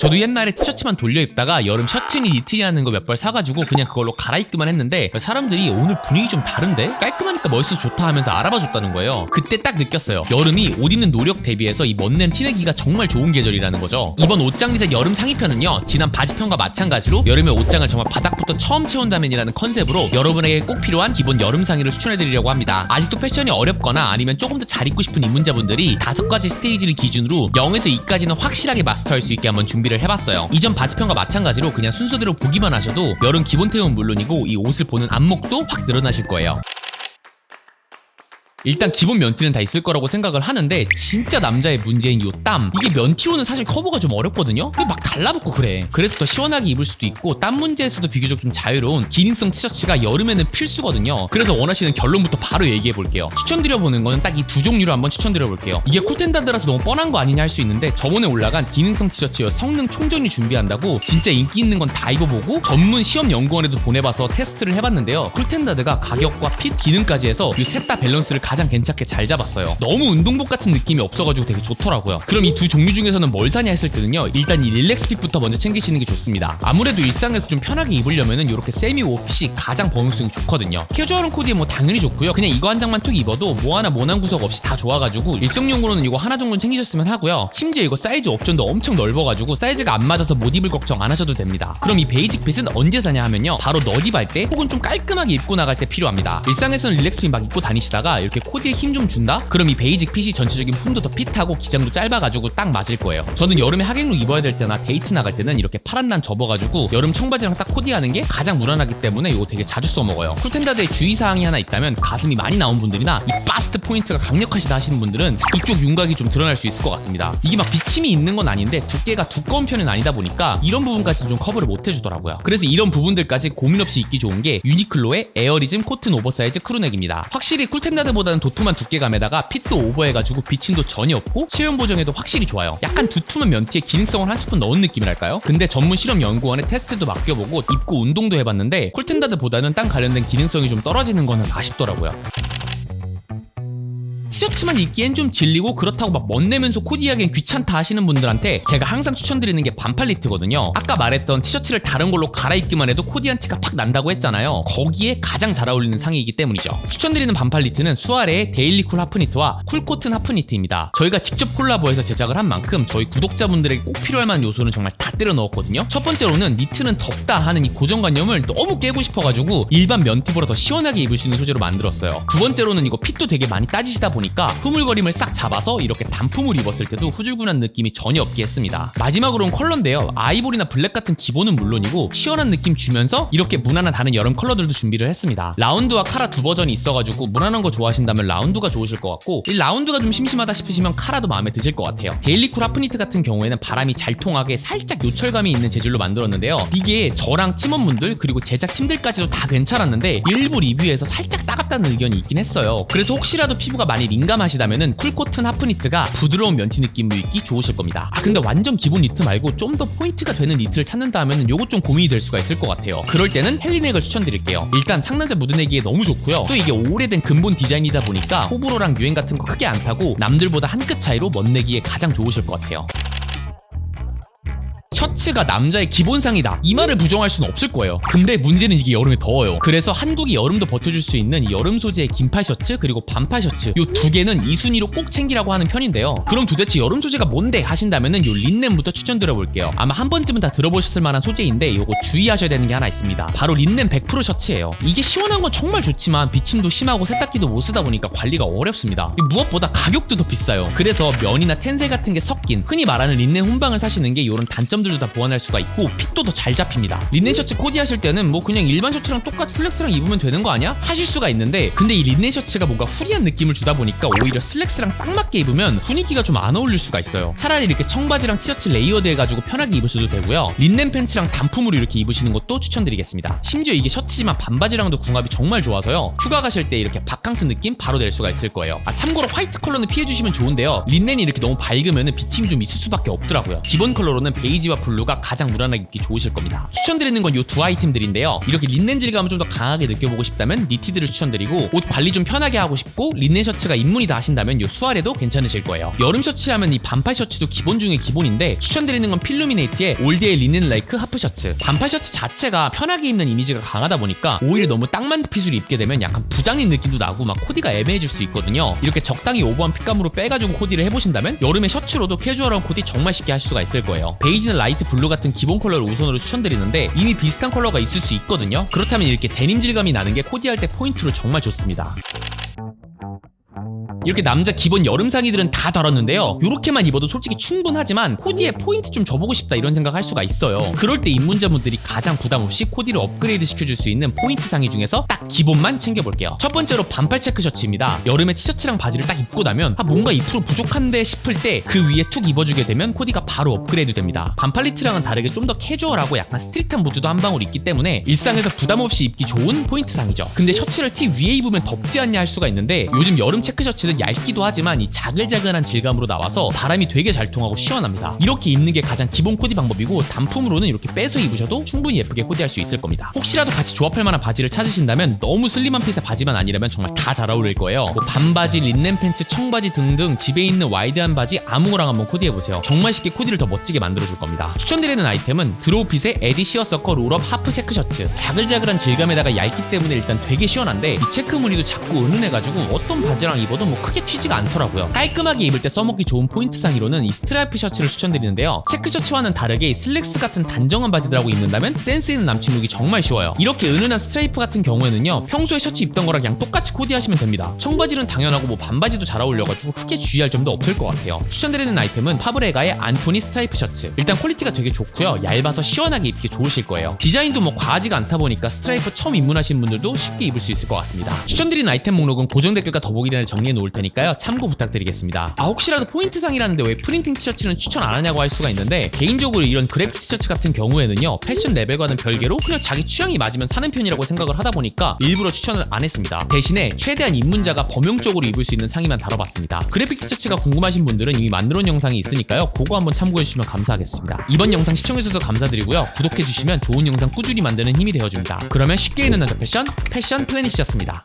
저도 옛날에 티셔츠만 돌려 입다가 여름 셔츠니 니트니 하는 거 몇 벌 사가지고 그냥 그걸로 갈아입기만 했는데 사람들이 오늘 분위기 좀 다른데? 깔끔하니까 멋있어 좋다 하면서 알아봐 줬다는 거예요. 그때 딱 느꼈어요. 여름이 옷 입는 노력 대비해서 이 멋냄 티내기가 정말 좋은 계절이라는 거죠. 이번 옷장 리셋 여름 상의편은요, 지난 바지편과 마찬가지로 여름의 옷장을 정말 바닥부터 처음 채운다면이라는 컨셉으로 여러분에게 꼭 필요한 기본 여름 상의를 추천해드리려고 합니다. 아직도 패션이 어렵거나 아니면 조금 더 잘 입고 싶은 입문자분들이 5가지 스테이지를 기준으로 0에서 2까지는 확실하게 마스터할 수 있게 한번 준비를 해봤어요. 이전 바지편과 마찬가지로 그냥 순서대로 보기만 하셔도 여름 기본템은 물론이고 이 옷을 보는 안목도 확 늘어나실 거예요. 일단 기본 면티는 다 있을 거라고 생각을 하는데 진짜 남자의 문제인 요 땀, 이게 면티로는 사실 커버가 좀 어렵거든요. 이게 막 달라붙고 그래. 그래서 더 시원하게 입을 수도 있고 땀 문제에서도 비교적 좀 자유로운 기능성 티셔츠가 여름에는 필수거든요. 그래서 원하시는 결론부터 바로 얘기해 볼게요. 추천드려보는 거는 딱 이 두 종류로 한번 추천드려 볼게요. 이게 쿨텐다드라서 너무 뻔한 거 아니냐 할 수 있는데, 저번에 올라간 기능성 티셔츠 성능 총정리 준비한다고 진짜 인기 있는 건 다 입어보고 전문 시험 연구원에도 보내봐서 테스트를 해봤는데요, 쿨텐다드가 가격과 핏, 기능까지 해서 이 셋 다 밸런스를 가장 괜찮게 잘 잡았어요. 너무 운동복 같은 느낌이 없어가지고 되게 좋더라고요. 그럼 이 두 종류 중에서는 뭘 사냐 했을 때는요, 일단 이 릴렉스핏부터 먼저 챙기시는 게 좋습니다. 아무래도 일상에서 좀 편하게 입으려면은 이렇게 세미 오핏이 가장 범용성이 좋거든요. 캐주얼한 코디에 뭐 당연히 좋고요. 그냥 이거 한 장만 툭 입어도 뭐 하나 모난 구석 없이 다 좋아가지고 일석용으로는 이거 하나 정도는 챙기셨으면 하고요. 심지어 이거 사이즈 옵션도 엄청 넓어가지고 사이즈가 안 맞아서 못 입을 걱정 안 하셔도 됩니다. 그럼 이 베이직 핏은 언제 사냐 하면요, 바로 너딥 할 때 혹은 좀 깔끔하게 입고 나갈 때 필요합니다. 일상에서는 릴렉스핏 막 입고 다니시다가 이렇게 코디에 힘 좀 준다? 그럼 이 베이직 핏이 전체적인 폼도 더 핏하고 기장도 짧아가지고 딱 맞을 거예요. 저는 여름에 하객룩 입어야 될 때나 데이트 나갈 때는 이렇게 파란 난 접어가지고 여름 청바지랑 딱 코디하는 게 가장 무난하기 때문에 이거 되게 자주 써먹어요. 쿨텐다드의 주의사항이 하나 있다면, 가슴이 많이 나온 분들이나 이 바스트 포인트가 강력하시다 하시는 분들은 이쪽 윤곽이 좀 드러날 수 있을 것 같습니다. 이게 막 비침이 있는 건 아닌데 두께가 두꺼운 편은 아니다 보니까 이런 부분까지는 좀 커버를 못 해주더라고요. 그래서 이런 부분들까지 고민 없이 입기 좋은 게 유니클로의 에어리즘 코튼 오버사이즈 크루넥입니다. 확실히 쿨텐다드보다는 도톰한 두께감에다가 핏도 오버해가지고 비침도 전혀 없고 체형 보정에도 확실히 좋아요. 약간 두툼한 면티에 기능성을 한 스푼 넣은 느낌이랄까요? 근데 전문 실험 연구원에 테스트도 맡겨보고 입고 운동도 해봤는데 쿨텐다드보다는 땀 관련된 기능성이 좀 떨어지는 거는 아쉽더라고요. 티셔츠만 입기엔 좀 질리고 그렇다고 막 멋내면서 코디하기엔 귀찮다 하시는 분들한테 제가 항상 추천드리는 게 반팔 니트거든요. 아까 말했던 티셔츠를 다른 걸로 갈아입기만 해도 코디한 티가 팍 난다고 했잖아요. 거기에 가장 잘 어울리는 상의이기 때문이죠. 추천드리는 반팔 니트는 수아레의 데일리 쿨 하프 니트와 쿨코튼 하프 니트입니다. 저희가 직접 콜라보해서 제작을 한 만큼 저희 구독자분들에게 꼭 필요할 만한 요소는 정말 다 때려 넣었거든요. 첫 번째로는 니트는 덥다 하는 이 고정관념을 너무 깨고 싶어가지고 일반 면티보다 더 시원하게 입을 수 있는 소재로 만들었어요. 두 번째로는 이거 핏도 되게 많이 따지시다 보니까 흐물거림을 싹 잡아서 이렇게 단품을 입었을 때도 후줄근한 느낌이 전혀 없게 했습니다. 마지막으로는 컬러인데요, 아이보리나 블랙 같은 기본은 물론이고 시원한 느낌 주면서 이렇게 무난한 다른 여름 컬러들도 준비를 했습니다. 라운드와 카라 두 버전이 있어가지고 무난한 거 좋아하신다면 라운드가 좋으실 것 같고, 이 라운드가 좀 심심하다 싶으시면 카라도 마음에 드실 것 같아요. 데일리 쿨 하프니트 같은 경우에는 바람이 잘 통하게 살짝 요철감이 있는 재질로 만들었는데요, 이게 저랑 팀원분들 그리고 제작팀들까지도 다 괜찮았는데 일부 리뷰에서 살짝 따갑다는 의견이 있긴 했어요. 그래서 혹시라도 피부가 많이 민감하시다면은 쿨코튼 하프니트가 부드러운 면티 느낌으로 입기 좋으실 겁니다. 근데 완전 기본 니트 말고 좀 더 포인트가 되는 니트를 찾는다 하면은 요거 좀 고민이 될 수가 있을 것 같아요. 그럴 때는 헬리넥을 추천드릴게요. 일단 상남자 묻어내기에 너무 좋고요, 또 이게 오래된 근본 디자인이다 보니까 호불호랑 유행 같은 거 크게 안 타고 남들보다 한 끗 차이로 멋내기에 가장 좋으실 것 같아요. 셔츠가 남자의 기본상이다, 이 말을 부정할 수는 없을 거예요. 근데 문제는 이게 여름에 더워요. 그래서 한국이 여름도 버텨줄 수 있는 이 여름 소재의 긴팔 셔츠 그리고 반팔 셔츠, 요 두 개는 이 순위로 꼭 챙기라고 하는 편인데요, 그럼 도대체 여름 소재가 뭔데 하신다면은 요 린넨부터 추천드려볼게요. 아마 한 번쯤은 다 들어보셨을 만한 소재인데 요거 주의하셔야 되는 게 하나 있습니다. 바로 린넨 100% 셔츠예요. 이게 시원한 건 정말 좋지만 비침도 심하고 세탁기도 못 쓰다 보니까 관리가 어렵습니다. 무엇보다 가격도 더 비싸요. 그래서 면이나 텐세 같은 게 섞인 흔히 말하는 린넨 혼방을 사시는 게 요런 단점들도 다 보완할 수가 있고 핏도 더 잘 잡힙니다. 린넨 셔츠 코디하실 때는 뭐 그냥 일반 셔츠랑 똑같이 슬랙스랑 입으면 되는 거 아니야? 하실 수가 있는데, 근데 이 린넨 셔츠가 뭔가 후리한 느낌을 주다 보니까 오히려 슬랙스랑 딱 맞게 입으면 분위기가 좀 안 어울릴 수가 있어요. 차라리 이렇게 청바지랑 티셔츠 레이어드 해가지고 편하게 입으셔도 되고요, 린넨 팬츠랑 단품으로 이렇게 입으시는 것도 추천드리겠습니다. 심지어 이게 셔츠지만 반바지랑도 궁합이 정말 좋아서요, 휴가 가실 때 이렇게 바캉스 느낌 바로 낼 수가 있을 거예요. 참고로 화이트 컬러는 피해주시면 좋은데요, 린넨이 이렇게 너무 밝으면 비침이 좀 있을 수밖에 없더라고요. 기본 컬러로는 베이지와 레드와 블루가 가장 무난하게 입기 좋으실 겁니다. 추천드리는 건 이 두 아이템들인데요. 이렇게 린넨 질감을 좀 더 강하게 느껴보고 싶다면 니티드를 추천드리고, 옷 관리 좀 편하게 하고 싶고 린넨 셔츠가 입문이다 하신다면 이 수아레도 괜찮으실 거예요. 여름 셔츠 하면 이 반팔 셔츠도 기본 중에 기본인데 추천드리는 건 필루미네이트의 올드의 리넨 라이크 하프 셔츠. 반팔 셔츠 자체가 편하게 입는 이미지가 강하다 보니까 오히려 너무 딱 맞는 핏으로 입게 되면 약간 부장님 느낌도 나고 막 코디가 애매해질 수 있거든요. 이렇게 적당히 오버한 핏감으로 빼가지고 코디를 해보신다면 여름에 셔츠로도 캐주얼한 코디 정말 쉽게 하실 수가 있을 거예요. 베이지나 라이트 블루 같은 기본 컬러를 우선으로 추천드리는데 이미 비슷한 컬러가 있을 수 있거든요. 그렇다면 이렇게 데님 질감이 나는 게 코디할 때 포인트로 정말 좋습니다. 이렇게 남자 기본 여름 상의들은 다 다뤘는데요. 요렇게만 입어도 솔직히 충분하지만 코디에 포인트 좀 줘보고 싶다 이런 생각할 수가 있어요. 그럴 때 입문자분들이 가장 부담 없이 코디를 업그레이드 시켜줄 수 있는 포인트 상의 중에서 딱 기본만 챙겨볼게요. 첫 번째로 반팔 체크 셔츠입니다. 여름에 티셔츠랑 바지를 딱 입고 나면 뭔가 2% 부족한데 싶을 때 그 위에 툭 입어주게 되면 코디가 바로 업그레이드 됩니다. 반팔 니트랑은 다르게 좀 더 캐주얼하고 약간 스트릿한 무드도 한 방울 있기 때문에 일상에서 부담 없이 입기 좋은 포인트 상이죠. 근데 셔츠를 티 위에 입으면 덥지 않냐 할 수가 있는데 요즘 여름 체크 셔츠는 얇기도 하지만 이 자글자글한 질감으로 나와서 바람이 되게 잘 통하고 시원합니다. 이렇게 입는 게 가장 기본 코디 방법이고 단품으로는 이렇게 빼서 입으셔도 충분히 예쁘게 코디할 수 있을 겁니다. 혹시라도 같이 조합할 만한 바지를 찾으신다면 너무 슬림한 핏의 바지만 아니라면 정말 다 잘 어울릴 거예요. 뭐 반바지, 린넨 팬츠, 청바지 등등 집에 있는 와이드한 바지 아무거랑 한번 코디해보세요. 정말 쉽게 코디를 더 멋지게 만들어줄 겁니다. 추천드리는 아이템은 드로우핏의 에디 시어서커 롤업 하프 체크 셔츠. 자글자글한 질감에다가 얇기 때문에 일단 되게 시원한데 이 체크 무늬도 자꾸 은은해가지고 어떤 바지랑 입어도 뭐 크게 튀지가 않더라고요. 깔끔하게 입을 때 써먹기 좋은 포인트 상의로는 이 스트라이프 셔츠를 추천드리는데요. 체크 셔츠와는 다르게 이 슬랙스 같은 단정한 바지들하고 입는다면 센스 있는 남친 룩이 정말 쉬워요. 이렇게 은은한 스트라이프 같은 경우에는요, 평소에 셔츠 입던 거랑 그냥 똑같이 코디하시면 됩니다. 청바지는 당연하고 뭐 반바지도 잘 어울려가지고 크게 주의할 점도 없을 것 같아요. 추천드리는 아이템은 파브레가의 안토니 스트라이프 셔츠. 일단 퀄리티가 되게 좋고요, 얇아서 시원하게 입기 좋으실 거예요. 디자인도 뭐 과하지가 않다 보니까 스트라이프 처음 입문하신 분들도 쉽게 입을 수 있을 것 같습니다. 추천드리는 아이템 목록은 고정 댓글과 더보기란에 정리해 놓을 테니까요, 참고 부탁드리겠습니다. 혹시라도 포인트 상이라는데 왜 프린팅 티셔츠는 추천 안 하냐고 할 수가 있는데, 개인적으로 이런 그래픽 티셔츠 같은 경우에는요, 패션 레벨과는 별개로 그냥 자기 취향이 맞으면 사는 편이라고 생각을 하다 보니까 일부러 추천을 안 했습니다. 대신에 최대한 입문자가 범용적으로 입을 수 있는 상의만 다뤄봤습니다. 그래픽 티셔츠가 궁금하신 분들은 이미 만들어놓은 영상이 있으니까요, 그거 한번 참고해주시면 감사하겠습니다. 이번 영상 시청해주셔서 감사드리고요, 구독해주시면 좋은 영상 꾸준히 만드는 힘이 되어줍니다. 그러면 쉽게 입는 남자 패션 플래닛이었습니다.